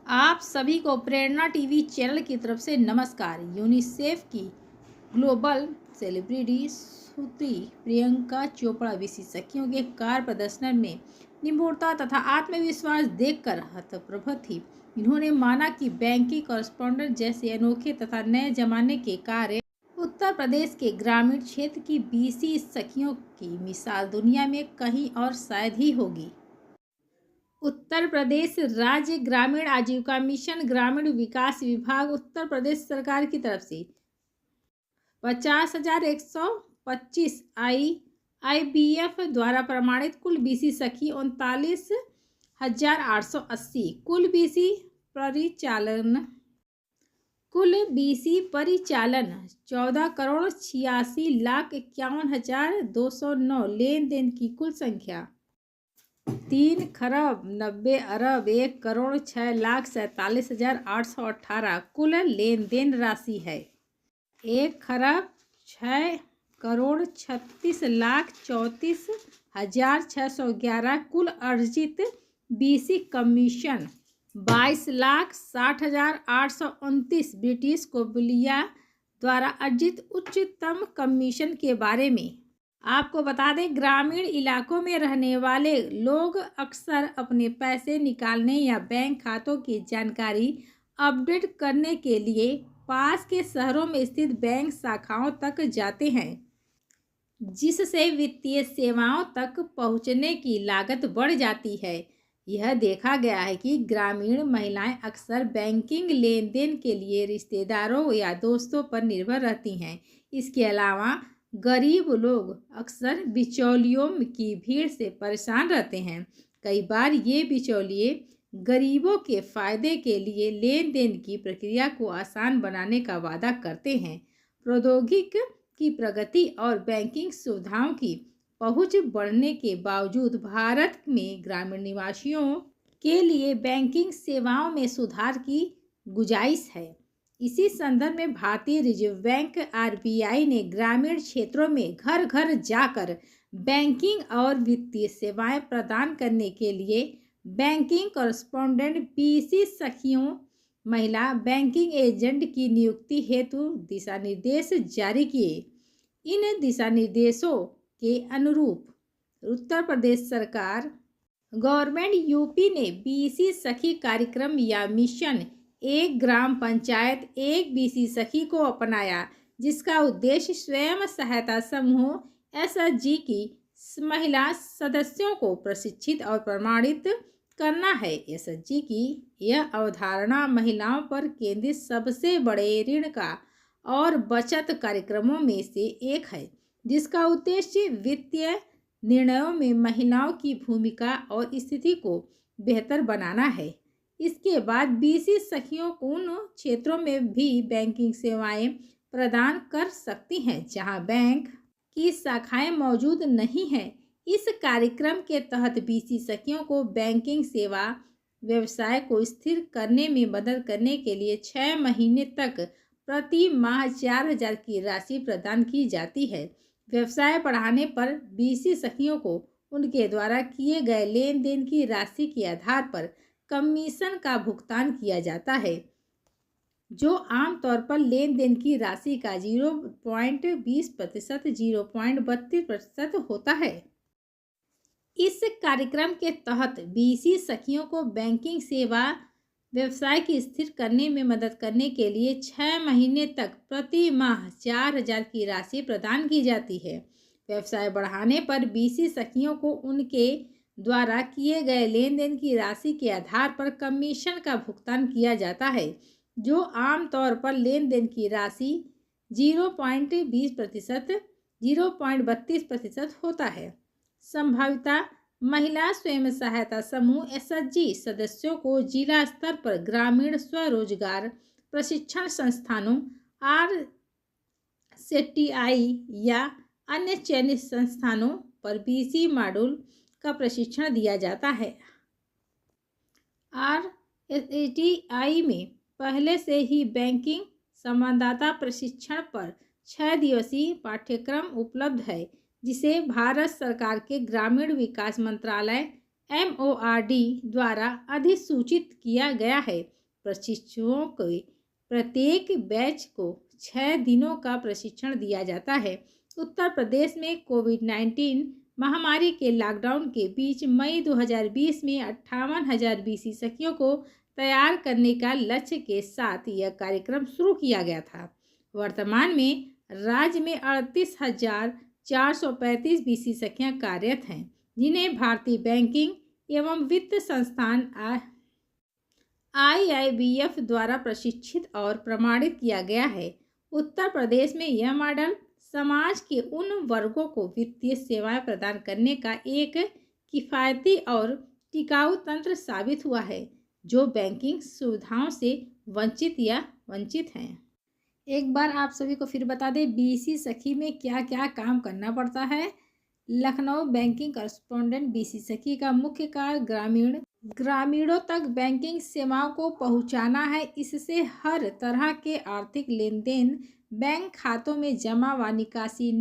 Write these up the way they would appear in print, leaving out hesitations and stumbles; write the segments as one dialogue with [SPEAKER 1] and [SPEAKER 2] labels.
[SPEAKER 1] आप सभी को प्रेरणा टीवी चैनल की तरफ से नमस्कार। यूनिसेफ की ग्लोबल सेलिब्रिटी सूत्री प्रियंका चोपड़ा विशेषज्ञों के कार्य प्रदर्शन में निपुणता तथा आत्मविश्वास देखकर हतप्रभ थी। इन्होंने माना कि बैंकिंग कॉरेस्पॉन्डेंट जैसे अनोखे तथा नए जमाने के कार्य उत्तर प्रदेश के ग्रामीण क्षेत्र की बीसी सखियों की मिसाल दुनिया में कहीं और शायद ही होगी। उत्तर प्रदेश राज्य ग्रामीण आजीविका मिशन ग्रामीण विकास विभाग उत्तर प्रदेश सरकार की तरफ से 50,125 IBF द्वारा प्रमाणित कुल बीसी सखी 39,880 कुल बीसी परिचालन 14,86,51,209 लेन देन की कुल संख्या 3,90,90,00,000 1,06,47,818 कुल लेन देन राशि है। 1,36,34,611 कुल अर्जित बीसी कमीशन 22,60,829 ब्रिटिश कोलंबिया द्वारा अर्जित उच्चतम कमीशन के बारे में आपको बता दें, ग्रामीण इलाकों में रहने वाले लोग अक्सर अपने पैसे निकालने या बैंक खातों की जानकारी अपडेट करने के लिए पास के शहरों में स्थित बैंक शाखाओं तक जाते हैं, जिससे वित्तीय सेवाओं तक पहुंचने की लागत बढ़ जाती है। यह देखा गया है कि ग्रामीण महिलाएं अक्सर बैंकिंग लेन देन के लिए रिश्तेदारों या दोस्तों पर निर्भर रहती हैं। इसके अलावा गरीब लोग अक्सर बिचौलियों की भीड़ से परेशान रहते हैं। कई बार ये बिचौलिए गरीबों के फायदे के लिए लेन देन की प्रक्रिया को आसान बनाने का वादा करते हैं। प्रौद्योगिकी की प्रगति और बैंकिंग सुविधाओं की पहुंच बढ़ने के बावजूद भारत में ग्रामीण निवासियों के लिए बैंकिंग सेवाओं में सुधार की गुंजाइश है। इसी संदर्भ में भारतीय रिजर्व बैंक RBI ने ग्रामीण क्षेत्रों में घर घर जाकर बैंकिंग और वित्तीय सेवाएं प्रदान करने के लिए बैंकिंग कॉरेस्पॉन्डेंट BC सखियों महिला बैंकिंग एजेंट की नियुक्ति हेतु दिशा निर्देश जारी किए। इन दिशा निर्देशों के अनुरूप उत्तर प्रदेश सरकार गवर्नमेंट UP ने BC सखी कार्यक्रम या मिशन एक ग्राम पंचायत एक BC सखी को अपनाया, जिसका उद्देश्य स्वयं सहायता समूह SHG की महिला सदस्यों को प्रशिक्षित और प्रमाणित करना है। SHG की यह अवधारणा महिलाओं पर केंद्रित सबसे बड़े ऋण का और बचत कार्यक्रमों में से एक है, जिसका उद्देश्य वित्तीय निर्णयों में महिलाओं की भूमिका और स्थिति को बेहतर बनाना है। इसके बाद BC सखियों उन क्षेत्रों में भी बैंकिंग सेवाएं प्रदान कर सकती हैं जहां बैंक की शाखाएं मौजूद नहीं हैं। इस कार्यक्रम के तहत BC सखियों को बैंकिंग सेवा व्यवसाय को स्थिर करने में मदद करने के लिए 6 महीने तक प्रति माह 4,000 की राशि प्रदान की जाती है। व्यवसाय बढ़ाने पर BC सखियों को उनके द्वारा किए गए लेन देन की राशि के आधार पर कमीशन का भुगतान किया जाता है, जो आमतौर पर लेन देन की राशि का 0.20%, 0.32% होता है। इस कार्यक्रम के तहत BC सखियों को बैंकिंग सेवा व्यवसाय की स्थिर करने में मदद करने के लिए 6 महीने तक प्रति माह 4,000 की राशि प्रदान की जाती है। व्यवसाय बढ़ाने पर BC सखियों को उनके द्वारा किए गए लेन देन की राशि के आधार पर कमीशन का भुगतान किया जाता है, जो आमतौर पर लेन देन की राशि 0.20%, 0.32% होता है। संभाविता महिला स्वयं सहायता समूह SHG सदस्यों को जिला स्तर पर ग्रामीण स्वरोजगार प्रशिक्षण संस्थानों RCTI या अन्य चयनित संस्थानों पर BC मॉड्यूल का प्रशिक्षण दिया जाता है। RCTI में पहले से ही बैंकिंग संवाददाता प्रशिक्षण पर 6 दिवसीय पाठ्यक्रम उपलब्ध है, जिसे भारत सरकार के ग्रामीण विकास मंत्रालय MORD द्वारा अधिसूचित किया गया है। प्रशिक्षुओं को प्रत्येक बैच को 6 दिनों का प्रशिक्षण दिया जाता है। उत्तर प्रदेश में कोविड-19 महामारी के लॉकडाउन के बीच मई 2020 में 58,000 विशेषज्ञों को तैयार करने का लक्ष्य के साथ यह कार्यक्रम शुरू किया गया था। वर्तमान में राज्य में 38,435 विशेषज्ञ कार्यरत हैं, जिन्हें भारतीय बैंकिंग एवं वित्त संस्थान IIBF द्वारा प्रशिक्षित और प्रमाणित किया गया है। उत्तर प्रदेश में यह मॉडल समाज के उन वर्गों को वित्तीय सेवाएं प्रदान करने का एक किफ़ायती और टिकाऊ तंत्र साबित हुआ है, जो बैंकिंग सुविधाओं से वंचित हैं। एक बार आप सभी को फिर बता दें, BC सखी में क्या क्या काम करना पड़ता है। लखनऊ बैंकिंग कॉरेस्पॉन्डेंट BC सखी का मुख्य कार्य ग्रामीणों तक बैंकिंग सेवाओं को पहुंचाना है। इससे हर तरह के आर्थिक लेन देन, बैंक खातों में जमा व निकासी,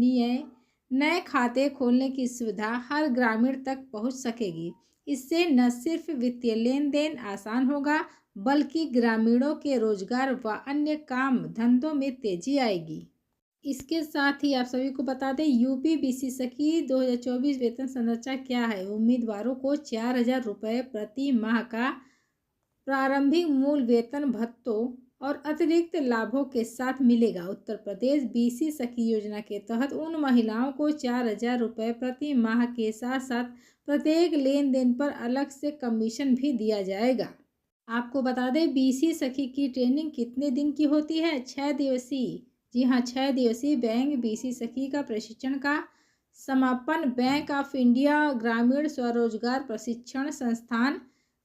[SPEAKER 1] नए खाते खोलने की सुविधा हर ग्रामीण तक पहुंच सकेगी। इससे न सिर्फ वित्तीय लेन देन आसान होगा, बल्कि ग्रामीणों के रोजगार व अन्य काम धंधों में तेजी आएगी। इसके साथ ही आप सभी को बता दें, यूपी BC सखी 2024 वेतन संरचना क्या है। उम्मीदवारों को 4,000 रुपये प्रति माह का प्रारंभिक मूल वेतन भत्तों और अतिरिक्त लाभों के साथ मिलेगा। उत्तर प्रदेश BC सखी योजना के तहत उन महिलाओं को 4,000 रुपये प्रति माह के साथ साथ प्रत्येक लेन देन पर अलग से कमीशन भी दिया जाएगा। आपको बता दें, BC सखी की ट्रेनिंग कितने दिन की होती है। 6 दिवसीय। जी हाँ, 6 दिवसीय बैंक BC सखी का प्रशिक्षण का समापन बैंक ऑफ इंडिया ग्रामीण स्वरोजगार प्रशिक्षण संस्थान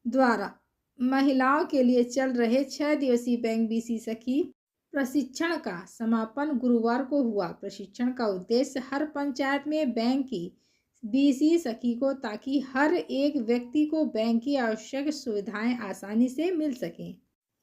[SPEAKER 1] द्वारा महिलाओं के लिए चल रहे 6 दिवसीय बैंक BC सखी प्रशिक्षण का समापन गुरुवार को हुआ। प्रशिक्षण का उद्देश्य हर पंचायत में बैंक की BC सखी को, ताकि हर एक व्यक्ति को बैंक की आवश्यक सुविधाएं आसानी से मिल सकें।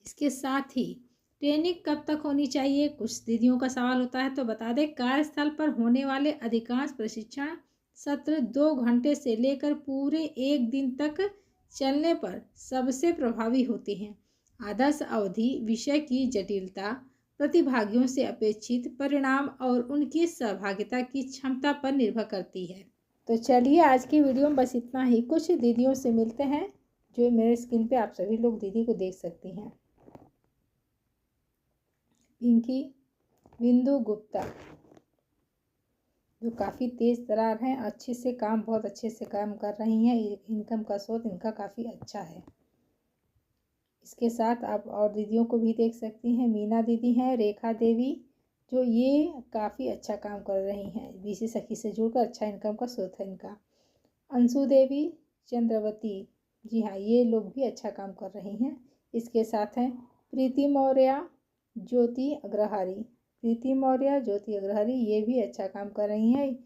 [SPEAKER 1] इसके साथ ही ट्रेनिंग कब तक होनी चाहिए, कुछ दीदियों का सवाल होता है, तो बता दें, कार्यस्थल पर होने वाले अधिकांश प्रशिक्षण सत्र 2 घंटे से लेकर पूरे 1 दिन तक चलने पर सबसे प्रभावी होते हैं। आदर्श अवधि विषय की जटिलता, प्रतिभागियों से अपेक्षित परिणाम और उनकी सहभागिता की क्षमता पर निर्भर करती है। तो चलिए, आज की वीडियो में बस इतना ही। कुछ दीदियों से मिलते हैं जो मेरे स्क्रीन पे आप सभी लोग दीदी को देख सकती हैं। पिंकी बिंदु गुप्ता, जो काफ़ी तेज़ तरार हैं, बहुत अच्छे से काम कर रही हैं। इनकम का स्रोत इनका काफ़ी अच्छा है। इसके साथ आप और दीदियों को भी देख सकती हैं। मीना दीदी हैं, रेखा देवी, जो ये काफ़ी अच्छा काम कर रही हैं। BC सखी से जुड़कर अच्छा इनकम का स्रोत है इनका। अंशु देवी, चंद्रवती, जी हाँ, ये लोग भी अच्छा काम कर रही हैं। इसके साथ हैं प्रीति मौर्य, ज्योति अग्रहारी, ये भी अच्छा काम कर रही हैं।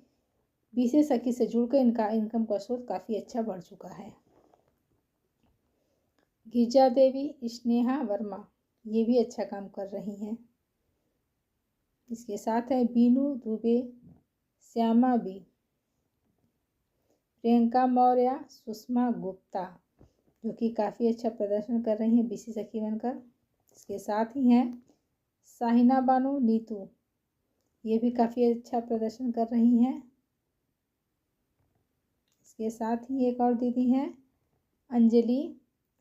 [SPEAKER 1] BC सखी से जुड़कर इनका इनकम का स्रोत काफ़ी अच्छा बढ़ चुका है। गिरिजा देवी, स्नेहा वर्मा, ये भी अच्छा काम कर रही हैं। इसके साथ है बीनू दुबे, श्यामा बी, प्रियंका मौर्य, सुषमा गुप्ता, जो कि काफ़ी अच्छा प्रदर्शन कर रही हैं BC सखी बनकर। इसके साथ ही हैं साहिना बानो, नीतू, ये भी काफ़ी अच्छा प्रदर्शन कर रही हैं। इसके साथ ही एक और दीदी हैं अंजलि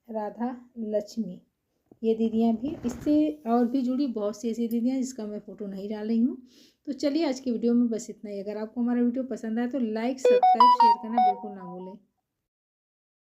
[SPEAKER 1] राधा लक्ष्मी, ये दीदियाँ भी, इससे और भी जुड़ी बहुत सी ऐसी दीदियाँ जिसका मैं फ़ोटो नहीं डाल रही हूँ। तो चलिए, आज की वीडियो में बस इतना ही। अगर आपको हमारा वीडियो पसंद आए तो लाइक, सब्सक्राइब, शेयर करना बिल्कुल ना भूलें।